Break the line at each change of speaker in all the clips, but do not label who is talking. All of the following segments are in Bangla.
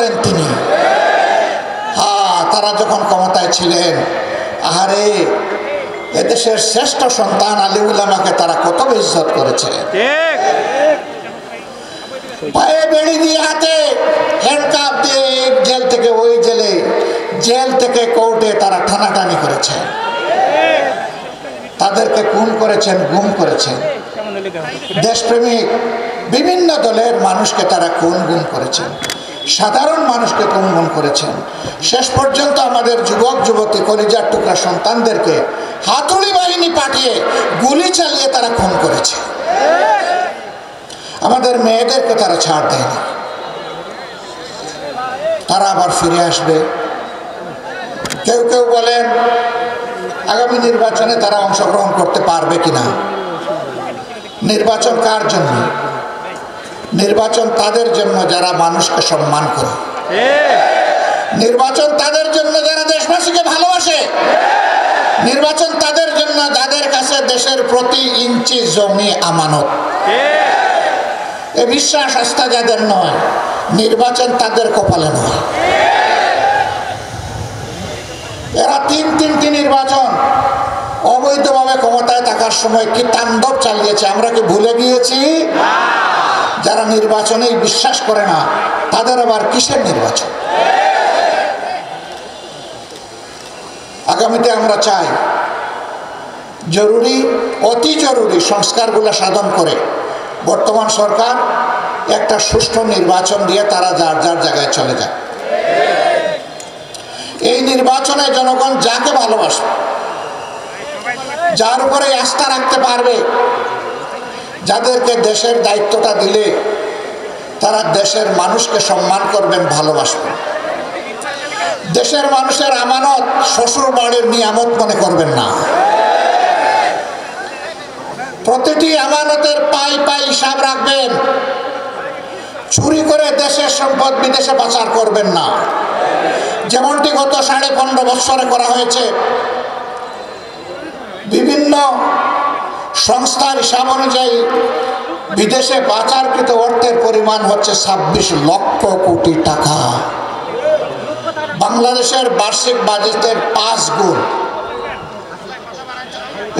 করেন তিনি। হ্যাঁ, তারা যখন ক্ষমতায় ছিলেন, আহারে এদেশের শ্রেষ্ঠ সন্তান আলী উলামাকে তারা কত বেইজ্জত করেছে। পায়ে বেড়ি দিয়ে, হাতে হ্যান্ডকাপ দিয়ে জেল থেকে ওই জেলে, জেল থেকে কোর্টে তারা টানাটানি করেছে, তাদেরকে খুন করেছেন, গুম করেছেন। দেশপ্রেমিক বিভিন্ন দলের মানুষকে তারা খুন গুম করেছেন, সাধারণ মানুষকে খুন গুম করেছেন। শেষ পর্যন্ত আমাদের যুবক যুবতী কলিজার টুকরা সন্তানদেরকে হাতুড়ি বাহিনী পাঠিয়ে গুলি চালিয়ে তারা খুন করেছে। আমাদের মেয়েদেরকে তারা ছাড় দেয়নি। তারা আবার ফিরে আসবে। কেউ কেউ বলেন আগামী নির্বাচনে তারা অংশগ্রহণ করতে পারবে কিনা। নির্বাচন কার জন্য? নির্বাচন তাদের জন্য যারা মানুষকে সম্মান করে। নির্বাচন তাদের জন্য যারা দেশবাসীকে ভালোবাসে। নির্বাচন তাদের জন্য যাদের কাছে দেশের প্রতি ইঞ্চি জমি আমানত। এ বিশ্বাস আস্থা যাদের নয়, নির্বাচন তাদের কপালে নয়। এরা তিনটি নির্বাচন অবৈধভাবে ক্ষমতায় থাকার সময় কি তাণ্ডব চালিয়েছে, আমরা কি ভুলে গিয়েছি? যারা নির্বাচনেই বিশ্বাস করে না, তাদের আবার কিসের নির্বাচন? আগামীতে আমরা চাই জরুরি, অতি জরুরি সংস্কারগুলো সাধন করে বর্তমান সরকার একটা সুষ্ঠু নির্বাচন দিয়ে তারা যার যার জায়গায় চলে যায়। এই নির্বাচনে জনগণ যাকে ভালোবাসবে, যার উপরে আস্থা রাখতে পারবে, যাদেরকে দেশের দায়িত্বটা দিলে তারা দেশের মানুষকে সম্মান করবেন, ভালোবাসবেন। দেশের মানুষের আমানত শ্বশুর বাড়ির নিয়ামত মনে করবেন না। প্রতিটি আমানতের পাই পাই হিসাব রাখবেন। চুরি করে দেশের সম্পদ বিদেশে পাচার করবেন না, যেমনটি গত 15.5 বছরে করা হয়েছে। বিভিন্ন সংস্থার হিসাব অনুযায়ী বিদেশে পাচারকৃত অর্থের পরিমাণ হচ্ছে 26 লক্ষ কোটি টাকা। বাংলাদেশের বার্ষিক বাজেটের 5 গুণ।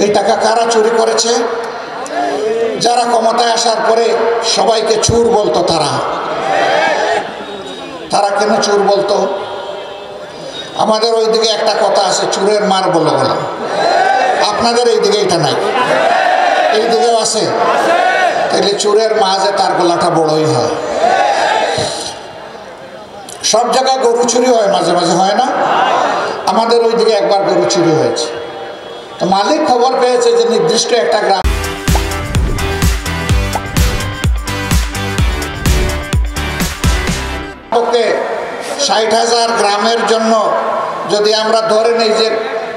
এই টাকা কারা চুরি করেছে? যারা ক্ষমতায় আসার পরে সবাইকে চোর বলতো। তারা কেন চোর বলতো? আমাদের ওইদিকে একটা কথা আছে, চোরের মার বলে বলা। আপনাদের এইদিকে এটা নাই, এইদিকেও আছে। তাহলে চোরের মাঝে তার গলাটা বড়ই হয়। সব জায়গায় গরু চুরি হয়, মাঝে মাঝে হয় না? আমাদের ওইদিকে একবার গরু চুরি হয়েছে। তো মালিক খবর পেয়েছে যে নির্দিষ্ট একটা গ্রাম 60,000 গ্রামের জন্য যদি আমরা ধরে নেই যে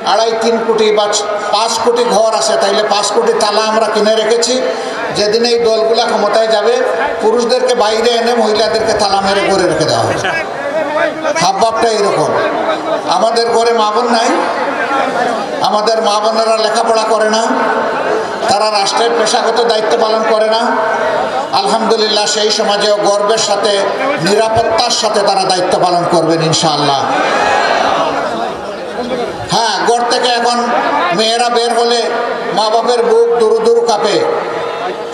2.5-3 কোটি বা 5 কোটি ঘর আছে, তাইলে 5 কোটি তালা আমরা কিনে রেখেছি। যেদিন এই দলগুলা ক্ষমতায় যাবে, পুরুষদেরকে বাইরে এনে মহিলাদেরকে তালা মেরে করে রেখে দেওয়া হবে। ভাবটা এইরকম। আমাদের ঘরে মা বোন নাই, আমাদের মা বোনেরা লেখাপড়া করে না, তারা রাষ্ট্রের পেশাগত দায়িত্ব পালন করে না। আলহামদুলিল্লাহ, সেই সমাজেও গর্বের সাথে, নিরাপত্তার সাথে তারা দায়িত্ব পালন করবেন ইনশাআল্লাহ। হ্যাঁ, ঘর থেকে এখন মেয়েরা বের হলে মা বাপের বুক দুরু দুরু কাঁপে।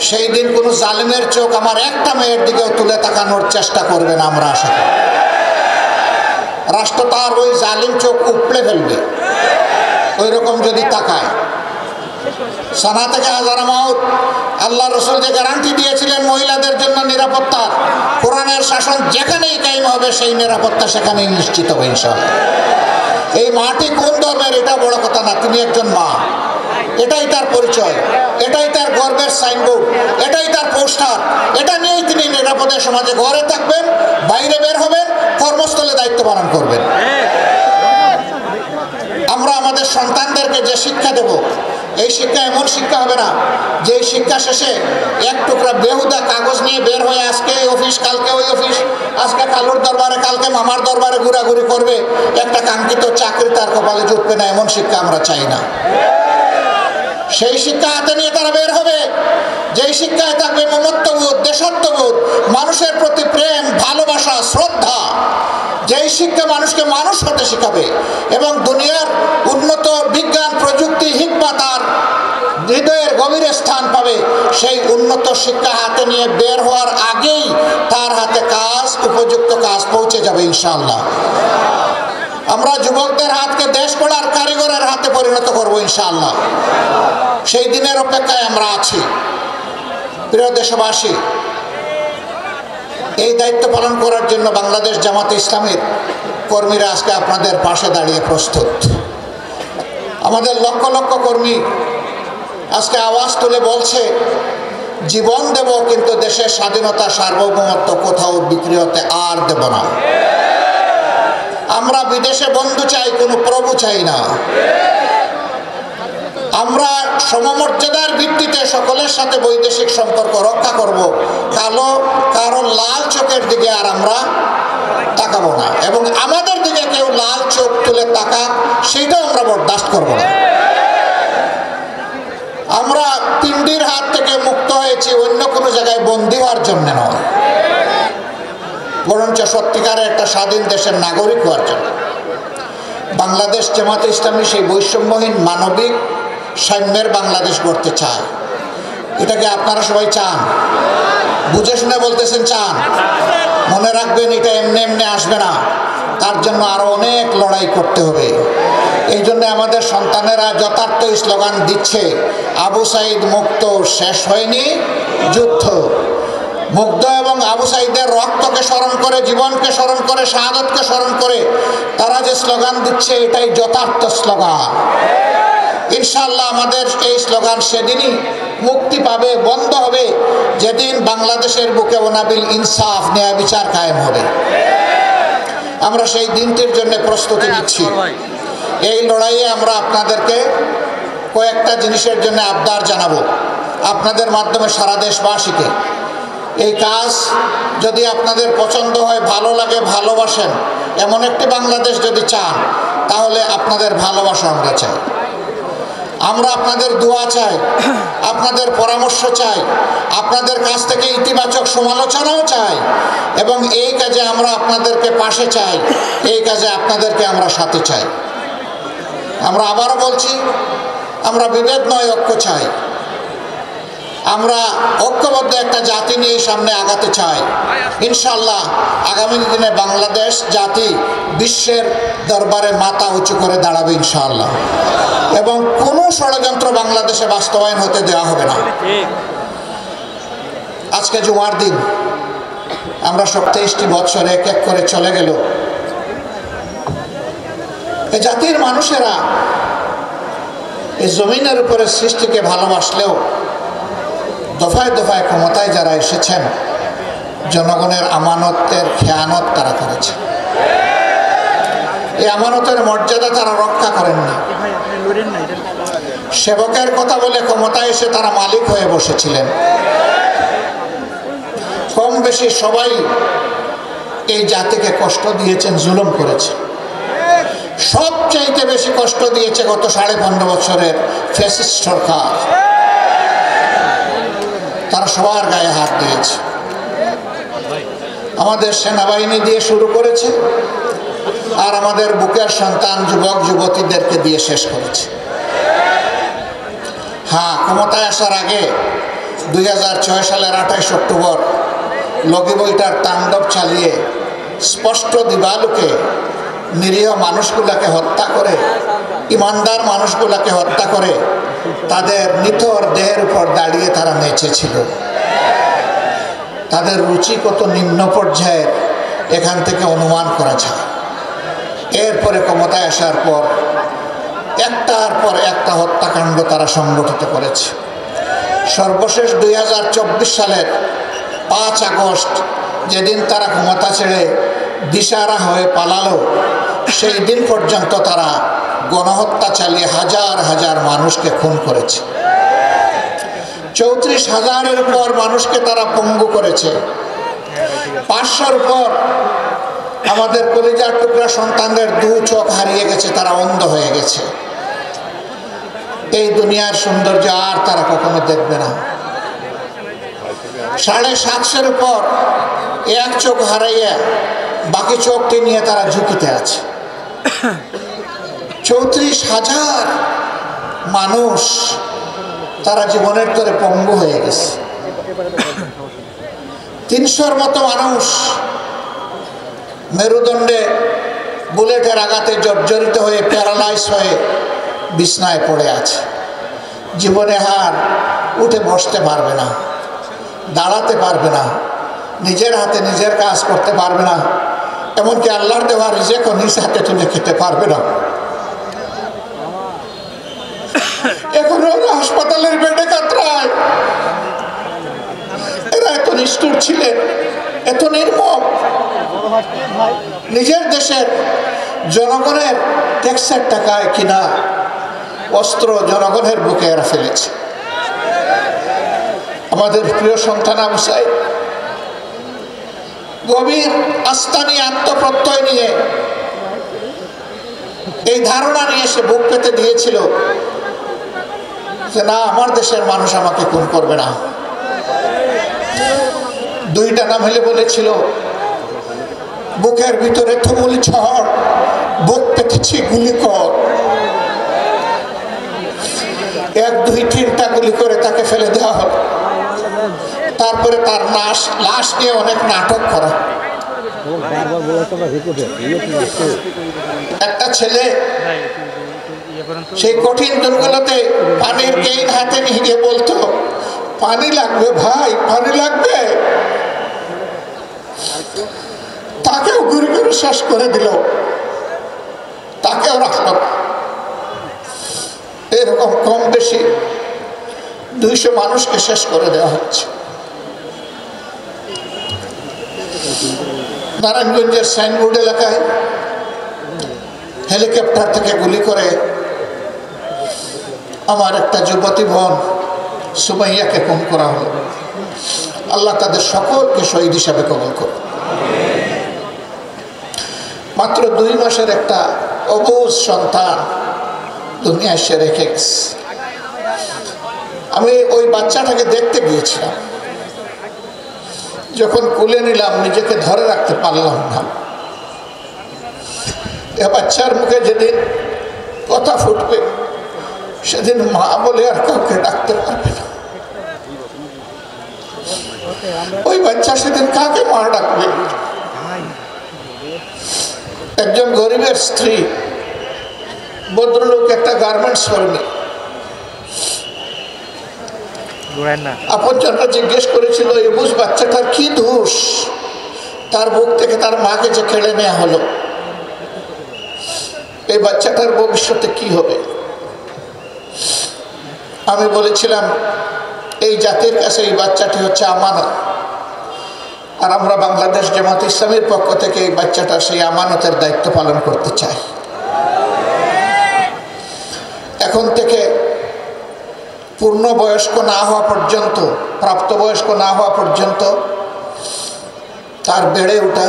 সেই দিন কোনো জালিমের চোখ আমার একটা মেয়ের দিকেও তুলে তাকানোর চেষ্টা করবেন আমরা আশা করি। রাষ্ট্র তার ওই জালিম চোখ উপড়ে ফেলবে ওই রকম যদি তাকায়। সানা থেকে হাজারা মাউত, আল্লাহ রসুল যে গ্যারান্টি দিয়েছিলেন মহিলাদের জন্য নিরাপত্তা, কোরআনের শাসন যেখানেই কায়েম হবে সেই নিরাপত্তা সেখানেই নিশ্চিত হবে ইনশাআল্লাহ। এই মাটি কোন ধর্মের এটা বড় কথা না, তিনি একজন মা, এটাই তার পরিচয়, এটাই তার গর্বের সাইনবোর্ড, এটাই তার পোস্টার। এটা নিয়েই তিনি নিরাপদে সমাজে ঘরে থাকবেন, বাইরে বের হবেন, কর্মস্থলে দায়িত্ব পালন করবেন। আমরা আমাদের সন্তানদেরকে যে শিক্ষা দেব, এই শিক্ষা এমন শিক্ষা হবে না যে এই শিক্ষা শেষে এক টুকরা বেহুদা কাগজ নিয়ে বের হয়ে আজকে এই অফিস, কালকে ওই অফিস, আজকে কালুর দরবারে, কালকে মামার দরবারে ঘোরাঘুরি করবে, একটা কাঙ্ক্ষিত চাকরি তার কপালে জুটবে না, এমন শিক্ষা আমরা চাই না। সেই শিক্ষা হাতে নিয়ে তারা বের হবে, যেই শিক্ষায় থাকবে মমত্ববোধ, দেশত্ববোধ, মানুষের প্রতি প্রেম, ভালোবাসা, শ্রদ্ধা, যেই শিক্ষা মানুষকে মানুষ হতে শেখাবে এবং দুনিয়ার উন্নত বিজ্ঞান প্রযুক্তি হিকমত তার হৃদয়ের গভীরে স্থান পাবে, সেই উন্নত শিক্ষা হাতে নিয়ে বের হওয়ার আগেই তার হাতে কাজ, উপযুক্ত কাজ পৌঁছে যাবে ইনশাআল্লাহ। আমরা যুবকদের হাতকে দেশ গড়ার কারিগরের হাতে পরিণত করব ইনশাআল্লাহ। সেই দিনের অপেক্ষায় আমরা আছি। প্রিয় দেশবাসী, এই দায়িত্ব পালন করার জন্য বাংলাদেশ জামাতে ইসলামের কর্মীরা আজকে আপনাদের পাশে দাঁড়িয়ে প্রস্তুত। আমাদের লক্ষ লক্ষ কর্মী আজকে আওয়াজ তুলে বলছে, জীবন দেব কিন্তু দেশের স্বাধীনতা সার্বভৌমত্ব কোথাও বিক্রি হতে আর দেব না। আমরা বিদেশে বন্ধু চাই, কোনো প্রভু চাই না। আমরা সমমর্যাদার ভিত্তিতে সকলের সাথে বৈদেশিক সম্পর্ক রক্ষা করব, কারো লাল চোখের দিকে আর আমরা তাকাবো না, এবং আমাদের দিকে কেউ লাল চোখ তুলে তাকাক সেইটাও আমরা বরদাস্ত করব না। আমরা পিণ্ডির হাত থেকে মুক্ত হয়েছি অন্য কোনো জায়গায় বন্দী হওয়ার জন্য নয়, বরঞ্চ সত্যিকারের একটা স্বাধীন দেশের নাগরিক হওয়ার জন্য। বাংলাদেশ জামাতে ইসলামী সেই বৈষম্যহীন মানবিক সাম্যের বাংলাদেশ গড়তে চায়। এটাকে আপনারা সবাই চান? বুঝে শুনে বলতেছেন চান? মনে রাখবেন, এটা এমনি এমনি আসবে না, তার জন্য আরো অনেক লড়াই করতে হবে। এই জন্য আমাদের সন্তানেরা যথার্থ স্লোগান দিচ্ছে, আবু সাইদ মুক্ত, শেষ হয়নি যুদ্ধ। মুগ্ধ এবং আবু সাইদের রক্তকে স্মরণ করে, জীবনকে স্মরণ করে, শাহাদতকে স্মরণ করে তারা যে স্লোগান দিচ্ছে, এটাই যথার্থ স্লোগান। ইনশাআল্লাহ আমাদের এই স্লোগান সেদিনই মুক্তি পাবে, বন্ধ হবে, যেদিন বাংলাদেশের বুকে অনাবিল ইনসাফ, ন্যায় বিচার কায়েম হবে। আমরা সেই দিনটির জন্য প্রস্তুতি নিচ্ছি। এই লড়াইয়ে আমরা আপনাদেরকে কয়েকটা জিনিসের জন্য আবদার জানাবো আপনাদের মাধ্যমে সারা দেশবাসীকে। এই কাজ যদি আপনাদের পছন্দ হয়, ভালো লাগে, ভালোবাসেন, এমন একটি বাংলাদেশ যদি চান, তাহলে আপনাদের ভালোবাসা আমরা চাই। আমরা আপনাদের দোয়া চাই, আপনাদের পরামর্শ চাই, আপনাদের কাছ থেকে ইতিবাচক সমালোচনাও চাই, এবং এই কাজে আমরা আপনাদেরকে পাশে চাই, এই কাজে আপনাদেরকে আমরা সাথে চাই। আমরা আবারও বলছি, আমরা বিভেদ নয়, ঐক্য চাই। আমরা ঐক্যবদ্ধ একটা জাতি নিয়ে সামনে আগাতে চাই। ইনশাআল্লাহ আগামী দিনে বাংলাদেশ জাতি বিশ্বের দরবারে মাথা উঁচু করে দাঁড়াবে ইনশাআল্লাহ, এবং কোনো ষড়যন্ত্র বাংলাদেশে বাস্তবায়ন হতে দেওয়া হবে না। আজকে জুমার দিন, আমরা 27টি বছর এক এক করে চলে গেল। এই জাতির মানুষেরা এই জমিনের উপরে সৃষ্টিকে ভালোবাসলেও দফায় দফায় ক্ষমতায় যারা এসেছেন, জনগণের আমানতের খেয়ানত তারা করেছে। এই আমানতের মর্যাদা তারা রক্ষা করেন না। সেবকের কথা বলে ক্ষমতায় এসে তারা মালিক হয়ে বসেছিলেন। কম বেশি সবাই এই জাতিকে কষ্ট দিয়েছেন, জুলুম করেছে। সবচাইতে বেশি কষ্ট দিয়েছে গত 15.5 বছরের ফ্যাসিস্ট সরকার। তারা সবার গায়ে হাত দিয়েছে। আমাদের সেনাবাহিনী দিয়ে শুরু করেছে, আর আমাদের বুকের সন্তান যুবক যুবতীদেরকে দিয়ে শেষ করেছে। হ্যাঁ, ক্ষমতায় আসার আগে 2006 সালের 28 অক্টোবর লগি বইটার তাণ্ডব চালিয়ে স্পষ্ট দিবালুকে নিরীহ মানুষগুলাকে হত্যা করে, ইমানদার মানুষগুলাকে হত্যা করে তাদের নিথর দেহের উপর দাঁড়িয়ে তারা নেচেছিল। তাদের রুচি কত নিম্ন পর্যায়ের এখান থেকে অনুমান করা যায়। এরপরে ক্ষমতায় আসার পর একটার পর একটা হত্যাকাণ্ড তারা সংগঠিত করেছে। সর্বশেষ 2024 সালের 5 আগস্ট, যেদিন তারা ক্ষমতা ছেড়ে দিশাহারা হয়ে পালালো, সেই দিন পর্যন্ত তারা গণহত্যা চালিয়ে হাজার হাজার মানুষকে খুন করেছে। 34,000-এর উপর মানুষকে তারা পঙ্গু করেছে। 500-র উপর আমাদের কলিজার টুকরা সন্তানদের 2 চোখ হারিয়ে গেছে, তারা অন্ধ হয়ে গেছে। এই দুনিয়ার সৌন্দর্য আর তারা কখনো দেখবে না। 750-এর উপর 1 চোখ হারাইয়া বাকি চোখটি নিয়ে তারা ঝুঁকিতে আছে। 34,000 মানুষ তারা জীবনের তরে পঙ্গু হয়ে গেছে। 300-র মতো মানুষ মেরুদণ্ডে বুলেটের আঘাতে জর্জরিত হয়ে প্যারালাইজ হয়ে বিছনায় পড়ে আছে। জীবনে হার উঠে বসতে পারবে না, দাঁড়াতে পারবে না, নিজের হাতে নিজের কাজ করতে পারবে না, এমনকি আল্লাহর দেওয়া রিজিকও নিজ হাতে তুলে খেতে পারবে না। এখনো হাসপাতালের বেডে কাতরায়। এরা এত নিষ্ঠুর ছিলেন, এত নির্মম, নিজের দেশের জনগণের ট্যাক্সের টাকায় কিনা অস্ত্র জনগণের বুকে এরা ফেলেছে। আমাদের প্রিয় সন্তান আবু সাইদ গভীর আস্থা নিয়ে, আত্মপ্রত্যয় নিয়ে, এই ধারণা নিয়ে সে বুক পেতে দিয়েছিল যে না, আমার দেশের মানুষ আমাকে খুন করবে না। 2টা নাম হলে বলেছিল, বুকের ভিতরে তুমুল ঝড়, বুক পেতেছি গুলি কর। 1, 2, 3টা গুলি করে তাকে ফেলে দেওয়া হলো। তারপরে তার লাশ নিয়ে অনেক নাটক করা। একটা ছেলে সেই কঠিন দিনগুলোতে পানির কেইন হাতে নিয়ে গিয়ে বলতো, পানি লাগবে ভাই, পানি লাগবে। তাকেও ঘুরে ঘুরে শেষ করে দিল, তাকেও রাখলো। এরকম কম বেশি 200 মানুষকে শেষ করে দেওয়া হচ্ছে। নারায়ণগঞ্জের সাইনবোর্ড এলাকায় হেলিকপ্টার থেকে গুলি করে আমার একটা যুবতী বোন সুমাইয়াকে খুন করা হলো। আল্লাহ তাদের সকলকে শহীদ হিসাবে কবুল করুন। মাত্র 2 মাসের একটা অবুঝ সন্তান দুনিয়া এসে রেখে গেছে। আমি ওই বাচ্চাটাকে দেখতে গিয়েছিলাম, যখন কোলে নিলাম নিজেকে ধরে রাখতে পারলাম না। এ বাচ্চার মুখে যেদিন কথা ফুটবে সেদিন মা বলে আর কাউকে ডাকতে পারবে না। ওই বাচ্চা সেদিন কাকে মা ডাকবে? একজন গরিবের স্ত্রী, ভদ্রলোক, একটা গার্মেন্টস কর্মী, আপনজনরা জিজ্ঞেস করেছিল এই বুঝ বাচ্চাটার কি দোষ, তার বুক থেকে তার মাকে যে কেড়ে নেওয়া হলো, এই বাচ্চাটার ভবিষ্যতে কি হবে? আমি বলেছিলাম এই জাতির কাছে এই বাচ্চাটি হচ্ছে আমানত, আর আমরা বাংলাদেশ জামাত ইসলামের পক্ষ থেকে এই বাচ্চাটা সেই আমানতের দায়িত্ব পালন করতে চাই। এখন থেকে পূর্ণবয়স্ক না হওয়া পর্যন্ত, প্রাপ্তবয়স্ক না হওয়া পর্যন্ত তার বেড়ে ওঠা,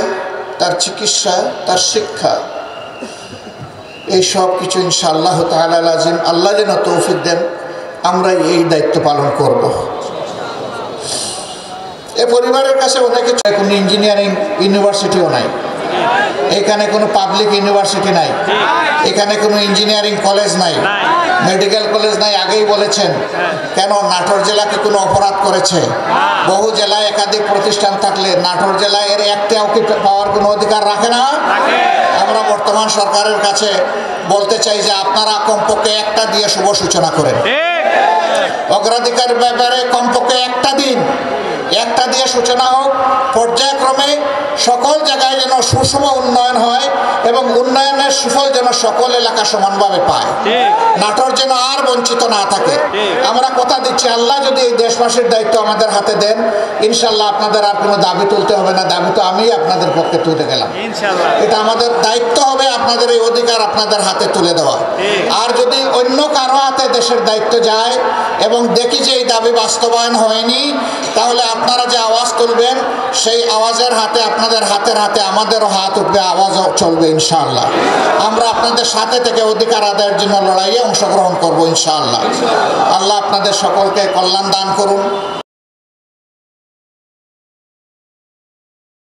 তার চিকিৎসা, তার শিক্ষা, এই সব কিছু ইনশাআল্লাহ তাআলা লাজিম আল্লাহ যেন তৌফিক দেন, আমরা এই দায়িত্ব পালন করব। এ পরিবারের কাছে অনেকে, কোনো ইঞ্জিনিয়ারিং ইউনিভার্সিটিও নাই, এখানে কোনো পাবলিক ইউনিভার্সিটি নাই, এখানে কোনো ইঞ্জিনিয়ারিং কলেজ নাই, মেডিকেল কলেজ নাই। আগেই বলেছেন, কেন নাটোর জেলাকে কোনো অপরাধ করেছে? বহু জেলায় একাধিক প্রতিষ্ঠান থাকলে নাটোর জেলায় এর একটাও কি পাওয়ার কোনো অধিকার রাখে না? আমরা বর্তমান সরকারের কাছে বলতে চাই যে আপনারা কমপক্ষে একটা দিয়ে শুভ সূচনা করেন। অগ্রাধিকার ব্যাপারে কমপক্ষে একটা দিন, একটা দিয়ে সূচনা হোক। পর্যায়ক্রমে সকল জায়গায় যেন সুষম উন্নয়ন হয় এবং উন্নয়নের সুফল যেন সকল এলাকা সমানভাবে পায়, নাটোর যেন আর বঞ্চিত না থাকে। আমরা কথা দিচ্ছি, আল্লাহ যদি এই দেশবাসীর দায়িত্ব আমাদের হাতে দেন, ইনশাল্লাহ আপনাদের আর কোনো দাবি তুলতে হবে না। দাবি তো আমি আপনাদের পক্ষে তুলে গেলাম, এটা আমাদের দায়িত্ব হবে আপনাদের এই অধিকার আপনাদের হাতে তুলে দেওয়া। আর যদি অন্য কারো হাতে দেশের দায়িত্ব যায় এবং দেখি যে এই দাবি বাস্তবায়ন হয়নি, তাহলে আপনারা যে আওয়াজ তুলবেন সেই আওয়াজের হাতে, আপনাদের হাতের হাতে আমাদেরও হাত উঠবে, আওয়াজও চলবে ইনশাআল্লাহ। আমরা আপনাদের সাথে থেকে অধিকার আদায়ের জন্য লড়াইয়ে অংশগ্রহণ করবো ইনশাআল্লাহ। আল্লাহ আপনাদের সকলকে কল্যাণ দান করুন।